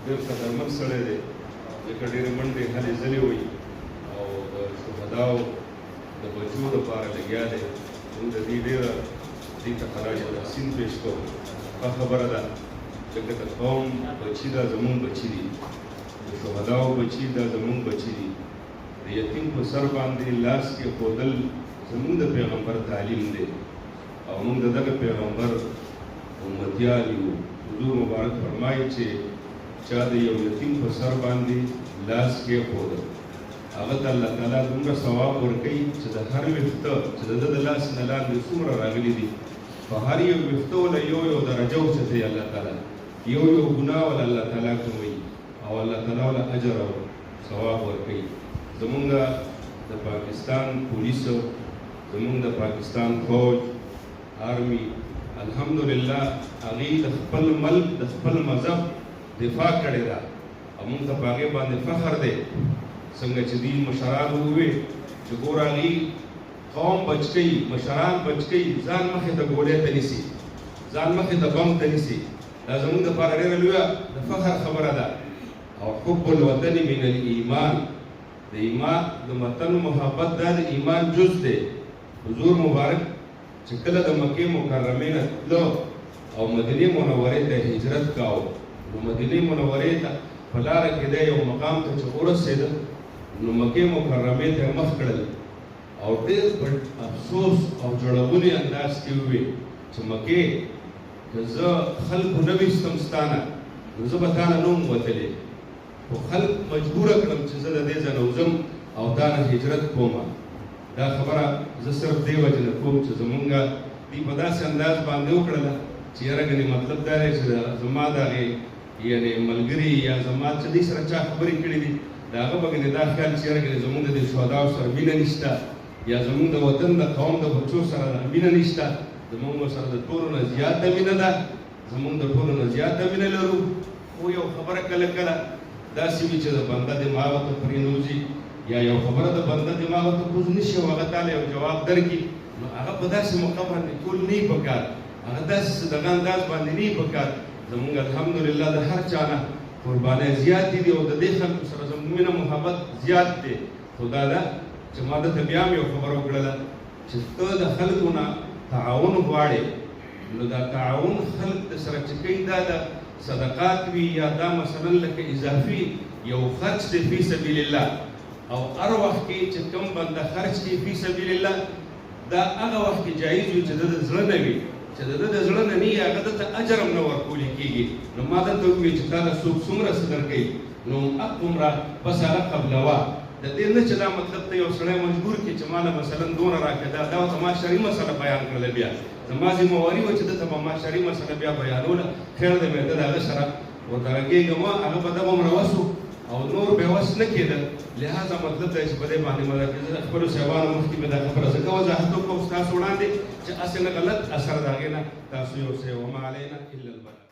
ډېر خطرمن سړی دی ځکه ډېرې منډې هلې ځلې وایي او د شهداو د بچو دپاره لګیا دی. موږ د دې ډېره دې ته خراج تحسین پېښ کوو. ښه خبره ده ځکه د قوم بچي دا زمونږ بچي دي، د شهداو بچي دا زمونږ بچي دي. د یتیم په سر باندې لاس کېښودل زمونږ د پیغمبر تعلیم دی او موږ د دغه پیغمبر امتیان یو. حضور مبارک فرمایي چې چا د یو یتیم په سر باندې لاس کېښوده هغه ته الله تعالی دومره ثواب ورکوي چې د هر ویښته چې د ده د لاس نه لاندې څومره راغلي دي په هر یو ویښته وله یو یو درجه اوچتوي الله تعالی، یو یو ګناه وله الله تعالی کموي او الله تعالی وله اجر او ثواب ورکوي. زمونږ د پاکستان پولیسو، زمونږ د پاکستان فوج آرمی الحمدلله هغوی د خپل ملک د خپل مذهب دفاع کړې ده او موږ ته په هغې باندې فخر دی. څنګه چې دوی مشران وویل چې ګوره هغوی قوم بچ کوي، مشران بچ کوي، ځان مخې ته ګولۍ ته نیسي، ځان مخې ته بم ته نیسي. دا زموږ دپاره ډېره لویه د فخر خبره ده. او حب الوطن من الایمان، د ایمان د وطن محبت دا د ایمان جز دی. حضور مبارک چې کله د مکې مکرمې نه تلو او مدینې منورې ته هجرت کاوه نو مدینې منورې ته په لاره کې دی یو مقام ته چې ورسېده نو مکې مکرمې ته مخ کړل او ډېر افسوس او جړونې انداز کې وویل چې مکې که زه خلکو نه ویستم ستا نه نو زه به تا نه نوم وتلی، خو خلک مجبوره کړم چې زه د دې ځای نه وځم او تا نه هجرت کومه. دا خبره زه صرف دې وجې نه کوم چې زمونږ دوی په داسې انداز باندې وکړله چې یاره ګنې مطلب دا دی چې زما د هغې یعنې ملګري یا زما چې دوی سره چا خبرې کړي دي د هغه به ګنې دا خیال چې یاره ګنې زمونږ د دې شهداو سره مینه نشته یا زمونږ د وطن د قوم د بچو سره مینه نشته. زمونږ سره د ټولو نه زیاته مینه ده، زمونږ د ټولو نه زیاته مینه لرو. خو یو خبره کله کله داسې وي چې د بنده دماغ ته پرېنوځي یا یو خبره د بنده دماغ ته کوز نشي او هغه تاله یو جواب درکړي نو هغه په داسې موقع باندې ټول نه یي پکار، هغه داسې دغه انداز باندې نه یي پکار. زمونږ الحمدلله د هر چا نه قربانۍ زیاتې دي او د دې خلکو سره زموږ مینه محبت زیات دی. خو دا ده چې ما دته بیا هم یو خبره وکړله چې ته د خلکو نه تعاون غواړې نو دا تعاون خلک د سره چې کوي دا د صدقات وي یا دا مثلا لکه اضافي یو خرج دی فی سبیل الله او هر وخت کې چې کوم بنده خرج کوي فی سبیل الله دا هغه وخت کې جایز وي چې د زړه نه وي، چې د زړه نه نه وي هغه دته اجر هم نه ورکولی کېږي. نو ما درته وویل چې تا له څوک څومره څه درکوي نو هغومره بس هغه قبلوه. د دې نه چې دا مطلب ته یو سړی مجبور کړي چې ما له مثلا دونه راکړه دا ورته ما شرعي مسله بیان کړله بیا زما ذمواري وه چې دته به ما شرعي مسله بیا بیانوله. خیر دی بیا ته د هغه سره ورته رنګېږم هغه به دغه عمره وس او نور بیا وس نه کېدل. لهذا مطلب دی چې په دې باندې مذاکره زه د خپلو صاحبانو مخکې مې دا خبره ځکه وضاحت وکړم ستاسو وړاندې چې هسې نه غلط اثر د هغې نه تاسو یو څه وما علینا الا البلاغ.